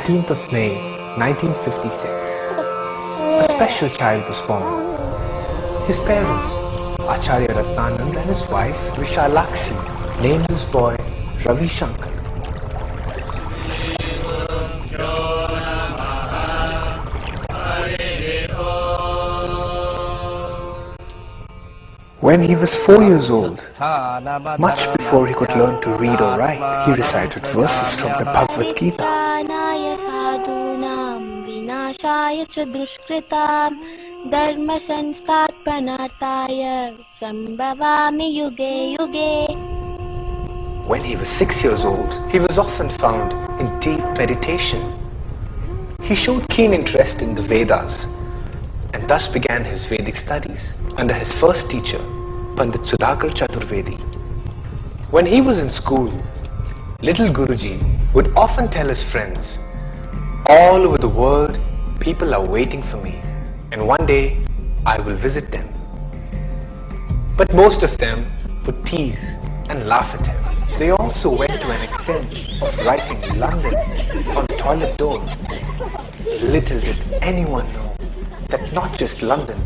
14th of May 1956, a special child was born. His parents, Acharya Ratnanand and his wife Vishalakshi, named this boy Ravi Shankar. When he was 4 years old, much before he could learn to read or write, he recited verses from the Bhagavad Gita. When he was 6 years old, he was often found in deep meditation. He showed keen interest in the Vedas and thus began his Vedic studies under his first teacher, Pandit Sudhakar Chaturvedi. When he was in school, little Guruji would often tell his friends, "All over the world, people are waiting for me, and one day I will visit them." But most of them would tease and laugh at him. They also went to an extent of writing London on the toilet door. Little did anyone know that not just London,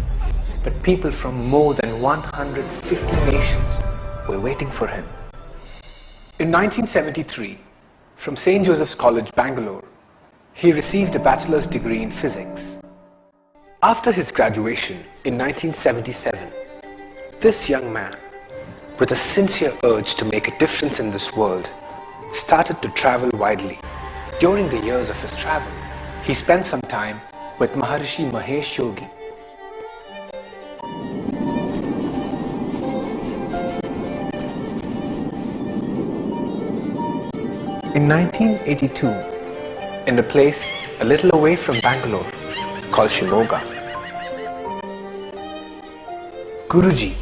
but people from more than 150 nations were waiting for him. In 1973, from St. Joseph's College, Bangalore, he received a bachelor's degree in physics. After his graduation in 1977, this young man, with a sincere urge to make a difference in this world, started to travel widely. During the years of his travel, he spent some time with Maharishi Mahesh Yogi. In 1982, in a place a little away from Bangalore called Shimoga, Guruji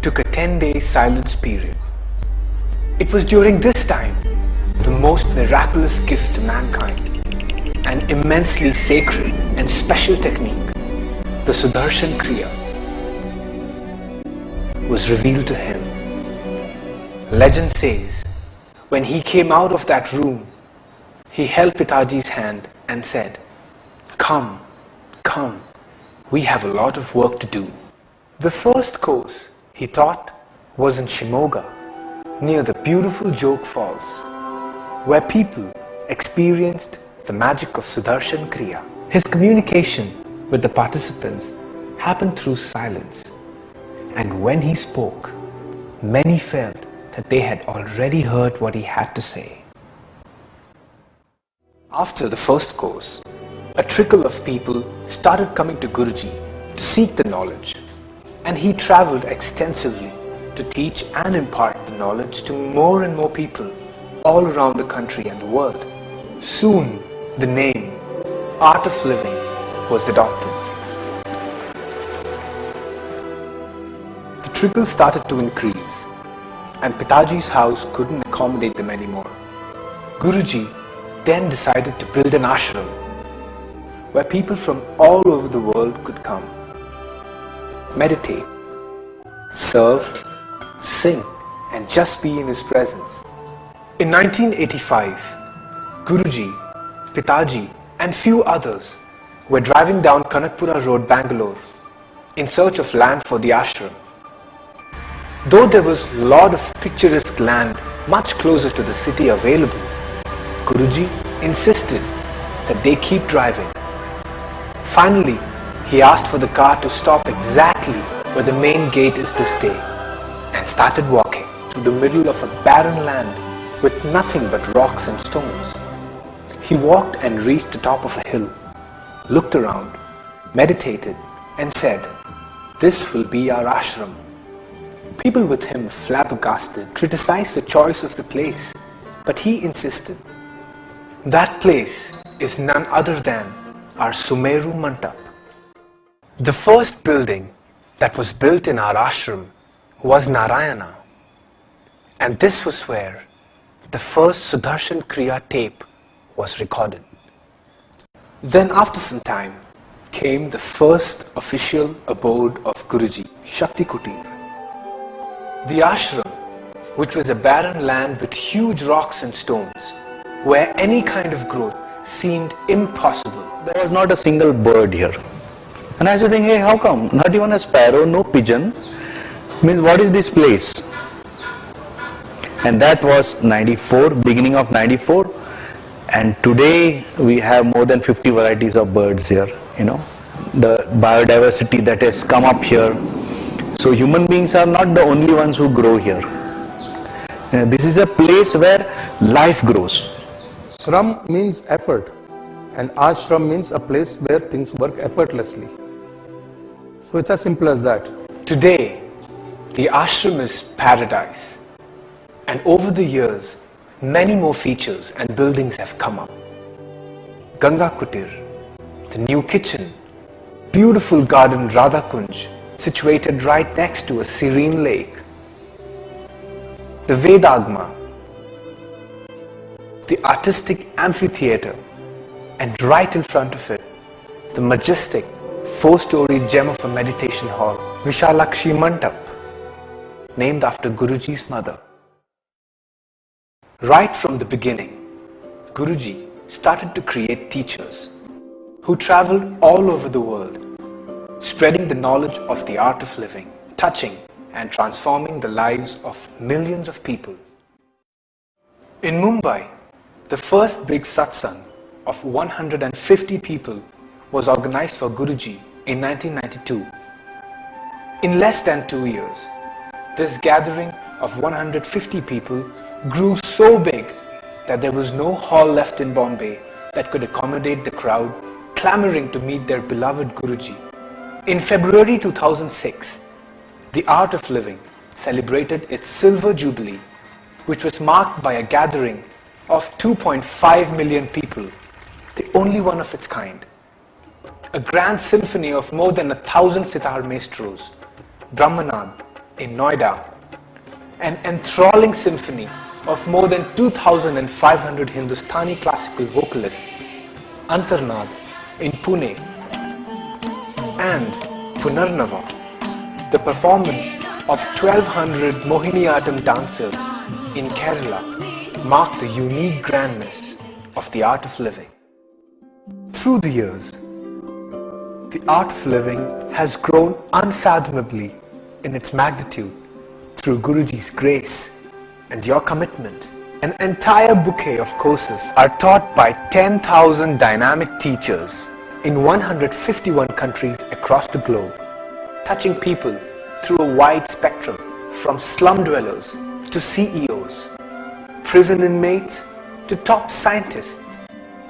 took a 10-day silence period. It was during this time the most miraculous gift to mankind, an immensely sacred and special technique, the Sudarshan Kriya, was revealed to him. Legend says, when he came out of that room, he held Pitaji's hand and said, "Come, come, we have a lot of work to do." The first course he taught was in Shimoga, near the beautiful Jog Falls, where people experienced the magic of Sudarshan Kriya. His communication with the participants happened through silence, and when he spoke, many felt that they had already heard what he had to say. After the first course, a trickle of people started coming to Guruji to seek the knowledge, and he travelled extensively to teach and impart the knowledge to more and more people all around the country and the world. Soon, the name Art of Living was adopted. The trickle started to increase, and Pitaji's house couldn't accommodate them anymore. Guruji then decided to build an ashram where people from all over the world could come, meditate, serve, sing, and just be in his presence. In 1985, Guruji, Pitaji, and few others were driving down Kanakpura Road, Bangalore, in search of land for the ashram. Though there was a lot of picturesque land much closer to the city available, Guruji insisted that they keep driving. Finally, he asked for the car to stop exactly where the main gate is this day, and started walking through the middle of a barren land with nothing but rocks and stones. He walked and reached the top of a hill, looked around, meditated, and said, "This will be our ashram." People with him, flabbergasted, criticized the choice of the place, but he insisted. That place is none other than our Sumeru Mandap. The first building that was built in our ashram was Narayana, and this was where the first Sudarshan Kriya tape was recorded. Then after some time came the first official abode of Guruji, Shakti Kutir. The ashram, which was a barren land with huge rocks and stones, where any kind of growth seemed impossible. There was not a single bird here. And I was thinking, hey, how come? Not even a sparrow, no pigeon. Means what is this place? And that was 94, beginning of 94. And today we have more than 50 varieties of birds here, the biodiversity that has come up here. So human beings are not the only ones who grow here. This is a place where life grows. Shram means effort, and ashram means a place where things work effortlessly. So it's as simple as that. Today, the ashram is paradise. And over the years, many more features and buildings have come up. Ganga Kutir, the new kitchen, beautiful garden Radha Kunj, situated right next to a serene lake. The Vedagma, the artistic amphitheater, and right in front of it, the majestic 4-story gem of a meditation hall, Vishalakshi Mandap, named after Guruji's mother. Right from the beginning, Guruji started to create teachers who traveled all over the world, spreading the knowledge of the art of living, touching and transforming the lives of millions of people. In Mumbai, the first big satsang of 150 people was organized for Guruji in 1992. In less than 2 years, this gathering of 150 people grew so big that there was no hall left in Bombay that could accommodate the crowd clamoring to meet their beloved Guruji. In February 2006, the Art of Living celebrated its silver jubilee, which was marked by a gathering of 2.5 million people, the only one of its kind. A grand symphony of more than 1,000 sitar maestros, Brahmanad in Noida, an enthralling symphony of more than 2,500 Hindustani classical vocalists, Antarnad in Pune, and Punarnava, the performance of 1,200 Mohiniyattam dancers in Kerala, marked the unique grandness of the art of living. Through the years, the art of living has grown unfathomably in its magnitude through Guruji's grace and your commitment. An entire bouquet of courses are taught by 10,000 dynamic teachers in 151 countries across the globe, touching people through a wide spectrum from slum dwellers to CEOs, prison inmates to top scientists,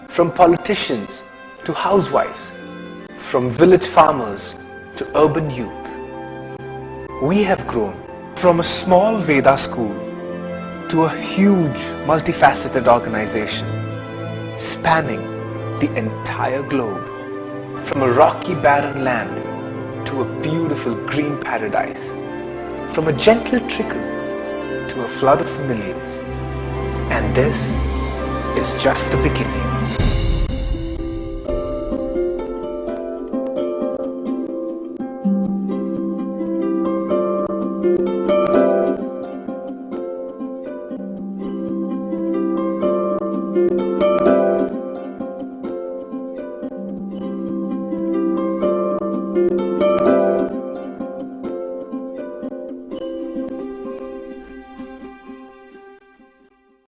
from politicians to housewives, from village farmers to urban youth. We have grown from a small Veda school to a huge multifaceted organization spanning the entire globe, from a rocky barren land to a beautiful green paradise, from a gentle trickle to a flood of millions. And this is just the beginning.